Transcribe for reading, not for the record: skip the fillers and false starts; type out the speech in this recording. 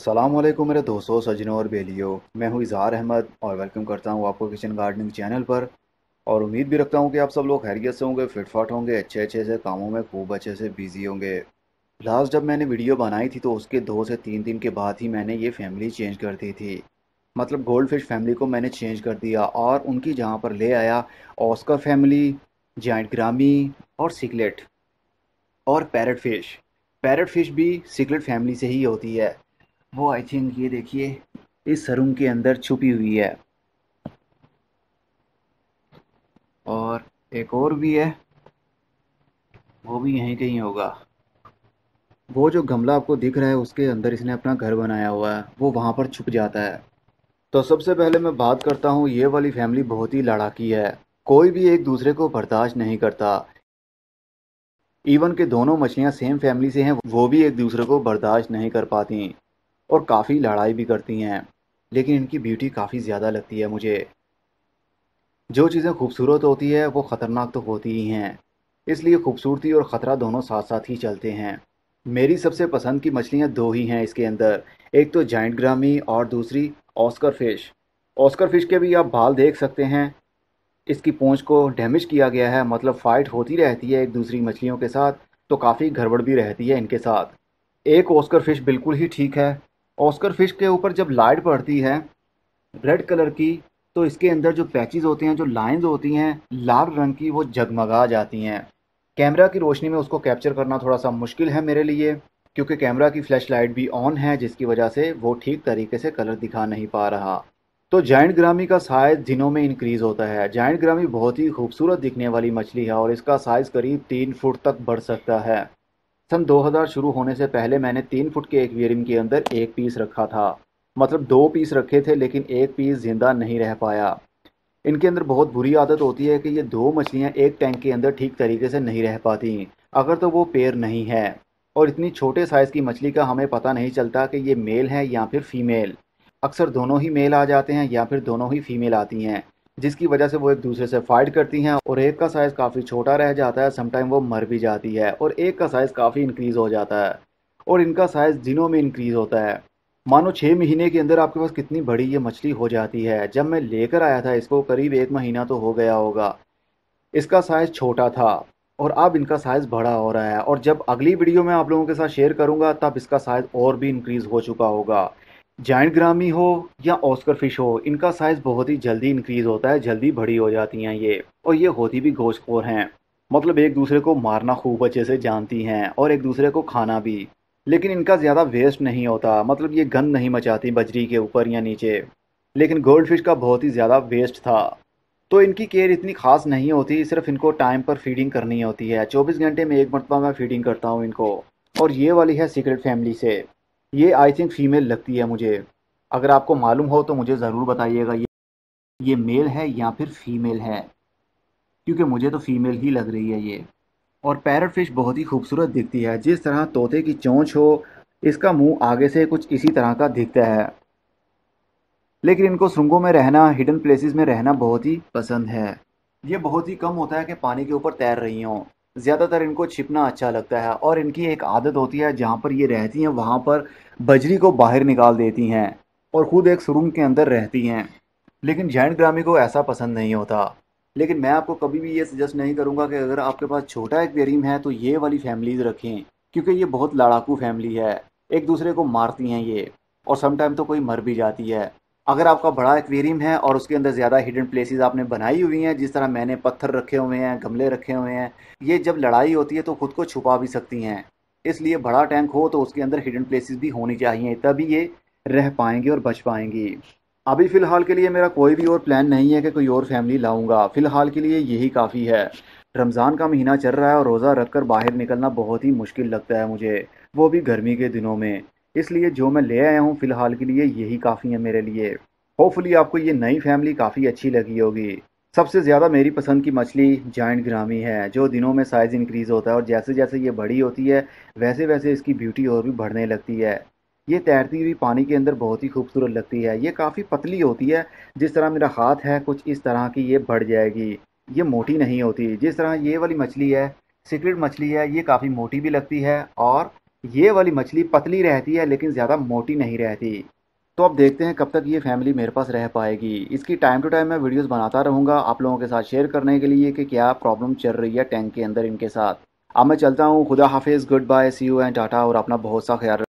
अस्सलामुअलैकुम मेरे दोस्तों, सज्जनों और बेलियों। मैं हूँ इज़हार अहमद और वेलकम करता हूँ आपको किचन गार्डनिंग चैनल पर। और उम्मीद भी रखता हूँ कि आप सब लोग खैरियत से होंगे, फिटफाट होंगे, अच्छे अच्छे से कामों में खूब अच्छे से बिजी होंगे। लास्ट जब मैंने वीडियो बनाई थी तो उसके 2 से 3 दिन के बाद ही मैंने ये फैमिली चेंज कर दी थी। मतलब गोल्ड फिश फैमिली को मैंने चेंज कर दिया और उनकी जगह पर ले आया ऑस्कर फैमिली, जाइंट ग्रामी और सिकलेट और पैरट फिश। पैरट फिश भी सिकलेट फैमिली से ही होती है। वो आई थिंक ये देखिए इस सरुंग के अंदर छुपी हुई है। और एक और भी है, वो भी यहीं कहीं होगा। वो जो गमला आपको दिख रहा है उसके अंदर इसने अपना घर बनाया हुआ है, वो वहाँ पर छुप जाता है। तो सबसे पहले मैं बात करता हूँ, ये वाली फैमिली बहुत ही लड़ाकी है। कोई भी एक दूसरे को बर्दाश्त नहीं करता। इवन के दोनों मछलियाँ सेम फैमिली से हैं, वो भी एक दूसरे को बर्दाश्त नहीं कर पाती और काफ़ी लड़ाई भी करती हैं। लेकिन इनकी ब्यूटी काफ़ी ज़्यादा लगती है मुझे। जो चीज़ें खूबसूरत होती है वो ख़तरनाक तो होती ही हैं, इसलिए खूबसूरती और ख़तरा दोनों साथ साथ ही चलते हैं। मेरी सबसे पसंद की मछलियाँ दो ही हैं इसके अंदर, एक तो जाइंट ग्रामी और दूसरी ऑस्कर फ़िश। ऑस्कर फ़िश के भी आप बाल देख सकते हैं, इसकी पूंछ को डैमेज किया गया है, मतलब फ़ाइट होती रहती है एक दूसरी मछलियों के साथ, तो काफ़ी गड़बड़ भी रहती है इनके साथ। एक ऑस्कर फ़िश बिल्कुल ही ठीक है। ऑस्कर फ़िश के ऊपर जब लाइट पड़ती है रेड कलर की, तो इसके अंदर जो पैचेस होते हैं, जो लाइंस होती हैं लाल रंग की, वो जगमगा जाती हैं। कैमरा की रोशनी में उसको कैप्चर करना थोड़ा सा मुश्किल है मेरे लिए, क्योंकि कैमरा की फ्लैश लाइट भी ऑन है, जिसकी वजह से वो ठीक तरीके से कलर दिखा नहीं पा रहा। तो जाइंट ग्रामी का साइज़ दिनों में इंक्रीज़ होता है। जाइंट ग्रामी बहुत ही खूबसूरत दिखने वाली मछली है और इसका साइज़ करीब 3 फुट तक बढ़ सकता है। सन 2000 शुरू होने से पहले मैंने 3 फुट के एक्वेरियम के अंदर एक पीस रखा था। मतलब दो पीस रखे थे लेकिन एक पीस जिंदा नहीं रह पाया। इनके अंदर बहुत बुरी आदत होती है कि ये दो मछलियां एक टैंक के अंदर ठीक तरीके से नहीं रह पाती अगर तो वो पेयर नहीं है। और इतनी छोटे साइज़ की मछली का हमें पता नहीं चलता कि ये मेल है या फिर फीमेल। अक्सर दोनों ही मेल आ जाते हैं या फिर दोनों ही फीमेल आती हैं, जिसकी वजह से वो एक दूसरे से फाइट करती हैं और एक का साइज़ काफ़ी छोटा रह जाता है, समटाइम वो मर भी जाती है, और एक का साइज़ काफ़ी इंक्रीज़ हो जाता है और इनका साइज़ दिनों में इंक्रीज़ होता है। मानो 6 महीने के अंदर आपके पास कितनी बड़ी ये मछली हो जाती है। जब मैं लेकर आया था इसको करीब 1 महीना तो हो गया होगा, इसका साइज़ छोटा था और अब इनका साइज़ बड़ा हो रहा है, और जब अगली वीडियो में आप लोगों के साथ शेयर करूंगा तब इसका साइज़ और भी इंक्रीज़ हो चुका होगा। जाइंट ग्रामी हो या ऑस्कर फिश हो, इनका साइज़ बहुत ही जल्दी इंक्रीज़ होता है, जल्दी बड़ी हो जाती हैं ये, और ये होती भी गोश्तखोर हैं। मतलब एक दूसरे को मारना खूब अच्छे से जानती हैं और एक दूसरे को खाना भी। लेकिन इनका ज़्यादा वेस्ट नहीं होता, मतलब ये गंद नहीं मचाती बजरी के ऊपर या नीचे। लेकिन गोल्ड फिश का बहुत ही ज़्यादा वेस्ट था। तो इनकी केयर इतनी ख़ास नहीं होती, सिर्फ इनको टाइम पर फीडिंग करनी होती है। 24 घंटे में एक मरतबा मैं फीडिंग करता हूँ इनको। और ये वाली है सीक्रेट फैमिली से, ये आई थिंक फ़ीमेल लगती है मुझे। अगर आपको मालूम हो तो मुझे ज़रूर बताइएगा ये मेल है या फिर फीमेल है, क्योंकि मुझे तो फीमेल ही लग रही है ये। और पैरट फिश बहुत ही खूबसूरत दिखती है, जिस तरह तोते की चोंच हो, इसका मुंह आगे से कुछ इसी तरह का दिखता है। लेकिन इनको सुरंगों में रहना, हिडन प्लेसेस में रहना बहुत ही पसंद है। ये बहुत ही कम होता है कि पानी के ऊपर तैर रही हों। ज़्यादातर इनको छिपना अच्छा लगता है और इनकी एक आदत होती है, जहाँ पर ये रहती हैं वहाँ पर बजरी को बाहर निकाल देती हैं और ख़ुद एक सुरंग के अंदर रहती हैं। लेकिन जाइंट ग्रामी को ऐसा पसंद नहीं होता। लेकिन मैं आपको कभी भी ये सजेस्ट नहीं करूँगा कि अगर आपके पास छोटा एक्वेरियम है तो ये वाली फैमिलीज़ रखें, क्योंकि ये बहुत लड़ाकू फैमिली है। एक दूसरे को मारती हैं ये, और समटाइम तो कोई मर भी जाती है। अगर आपका बड़ा एक्वेरियम है और उसके अंदर ज़्यादा हिडन प्लेसेस आपने बनाई हुई हैं, जिस तरह मैंने पत्थर रखे हुए हैं, गमले रखे हुए हैं, ये जब लड़ाई होती है तो खुद को छुपा भी सकती हैं। इसलिए बड़ा टैंक हो तो उसके अंदर हिडन प्लेसेस भी होनी चाहिए, तभी ये रह पाएंगी और बच पाएंगी। अभी फ़िलहाल के लिए मेरा कोई भी और प्लान नहीं है कि कोई और फैमिली लाऊंगा। फ़िलहाल के लिए यही काफ़ी है। रमज़ान का महीना चल रहा है और रोज़ा रख कर बाहर निकलना बहुत ही मुश्किल लगता है मुझे, वो भी गर्मी के दिनों में। इसलिए जो मैं ले आया हूँ फ़िलहाल के लिए यही काफ़ी है मेरे लिए। होपफुली आपको ये नई फैमिली काफ़ी अच्छी लगी होगी। सबसे ज़्यादा मेरी पसंद की मछली जाइंट ग्रामी है, जो दिनों में साइज़ इंक्रीज़ होता है और जैसे जैसे ये बड़ी होती है वैसे वैसे इसकी ब्यूटी और भी बढ़ने लगती है। ये तैरती हुई पानी के अंदर बहुत ही खूबसूरत लगती है। ये काफ़ी पतली होती है, जिस तरह मेरा हाथ है कुछ इस तरह की ये बढ़ जाएगी। ये मोटी नहीं होती जिस तरह ये वाली मछली है, सिक्रेट मछली है, ये काफ़ी मोटी भी लगती है और ये वाली मछली पतली रहती है लेकिन ज़्यादा मोटी नहीं रहती। तो अब देखते हैं कब तक ये फैमिली मेरे पास रह पाएगी। इसकी टाइम टू टाइम मैं वीडियोस बनाता रहूँगा आप लोगों के साथ शेयर करने के लिए कि क्या प्रॉब्लम चल रही है टैंक के अंदर इनके साथ। अब मैं चलता हूँ, खुदा हाफिज़, good bye, see you and tata, और अपना बहुत सा ख्याल